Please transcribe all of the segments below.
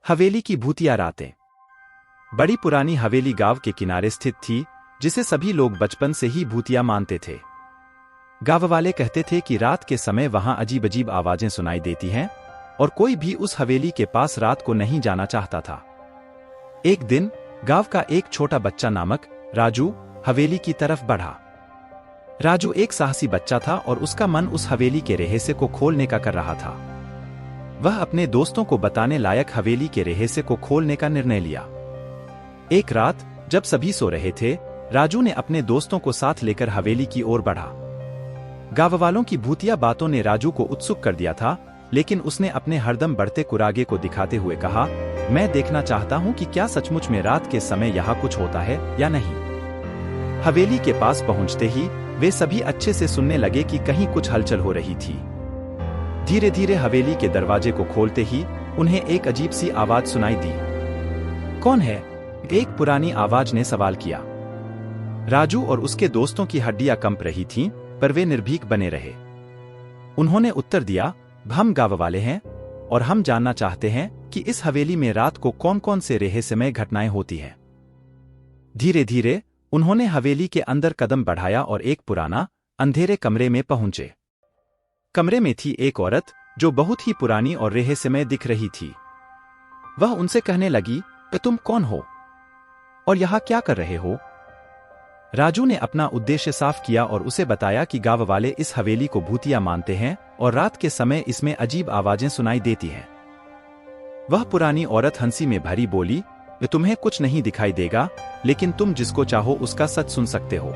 हवेली की भूतिया रातें। बड़ी पुरानी हवेली गांव के किनारे स्थित थी, जिसे सभी लोग बचपन से ही भूतिया मानते थे। गांव वाले कहते थे कि रात के समय वहां अजीब अजीब आवाजें सुनाई देती हैं और कोई भी उस हवेली के पास रात को नहीं जाना चाहता था। एक दिन गांव का एक छोटा बच्चा नामक राजू हवेली की तरफ बढ़ा। राजू एक साहसी बच्चा था और उसका मन उस हवेली के रहस्य को खोलने का कर रहा था। वह अपने दोस्तों को बताने लायक हवेली के रहस्य को खोलने का निर्णय लिया। एक रात जब सभी सो रहे थे, राजू ने अपने दोस्तों को साथ लेकर हवेली की ओर बढ़ा। गांव वालों की भूतिया बातों ने राजू को उत्सुक कर दिया था, लेकिन उसने अपने हरदम बढ़ते कुरागे को दिखाते हुए कहा, मैं देखना चाहता हूं कि क्या सचमुच में रात के समय यहाँ कुछ होता है या नहीं। हवेली के पास पहुंचते ही वे सभी अच्छे से सुनने लगे कि कहीं कुछ हलचल हो रही थी। धीरे धीरे हवेली के दरवाजे को खोलते ही उन्हें एक अजीब सी आवाज सुनाई दी। कौन है? एक पुरानी आवाज ने सवाल किया। राजू और उसके दोस्तों की हड्डियां कंप रही थीं, पर वे निर्भीक बने रहे। उन्होंने उत्तर दिया, हम गांव वाले हैं और हम जानना चाहते हैं कि इस हवेली में रात को कौन कौन से रहस्यमय घटनाएं होती हैं। धीरे धीरे उन्होंने हवेली के अंदर कदम बढ़ाया और एक पुराना अंधेरे कमरे में पहुंचे। कमरे में थी एक औरत जो बहुत ही पुरानी और रहस्यमय दिख रही थी। वह उनसे कहने लगी, तुम कौन हो और यहां क्या कर रहे हो? राजू ने अपना उद्देश्य साफ किया और उसे बताया कि गांव वाले इस हवेली को भूतिया मानते हैं और रात के समय इसमें अजीब आवाजें सुनाई देती हैं। वह पुरानी औरत हंसी में भरी बोली, तुम्हें कुछ नहीं दिखाई देगा, लेकिन तुम जिसको चाहो उसका सच सुन सकते हो।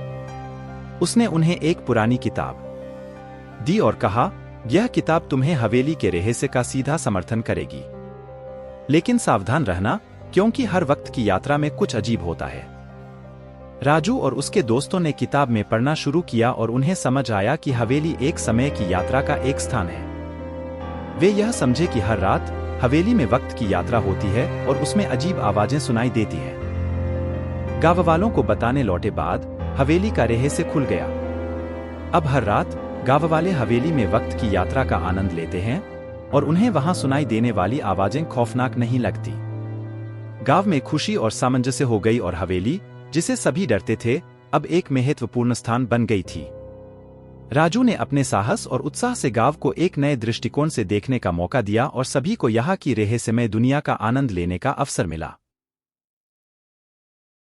उसने उन्हें एक पुरानी किताब दी और कहा, यह किताब तुम्हें हवेली के रहस्य का सीधा समर्थन करेगी। लेकिन सावधान रहना, क्योंकि हर वक्त की यात्रा में कुछ अजीब होता है। राजू और उसके दोस्तों ने किताब में पढ़ना शुरू किया और उन्हें समझ आया कि हवेली एक समय की यात्रा का एक स्थान है। वे यह समझे कि हर रात हवेली में वक्त की यात्रा होती है और उसमें अजीब आवाजें सुनाई देती हैं। गांव वालों को बताने लौटे बाद हवेली का रहस्य खुल गया। अब हर रात गांव वाले हवेली में वक्त की यात्रा का आनंद लेते हैं और उन्हें वहां सुनाई देने वाली आवाजें खौफनाक नहीं लगती। गांव में खुशी और सामंजस्य हो गई और हवेली, जिसे सभी डरते थे, अब एक महत्वपूर्ण स्थान बन गई थी। राजू ने अपने साहस और उत्साह से गांव को एक नए दृष्टिकोण से देखने का मौका दिया और सभी को यहाँ की रहस्यमय दुनिया का आनंद लेने का अवसर मिला।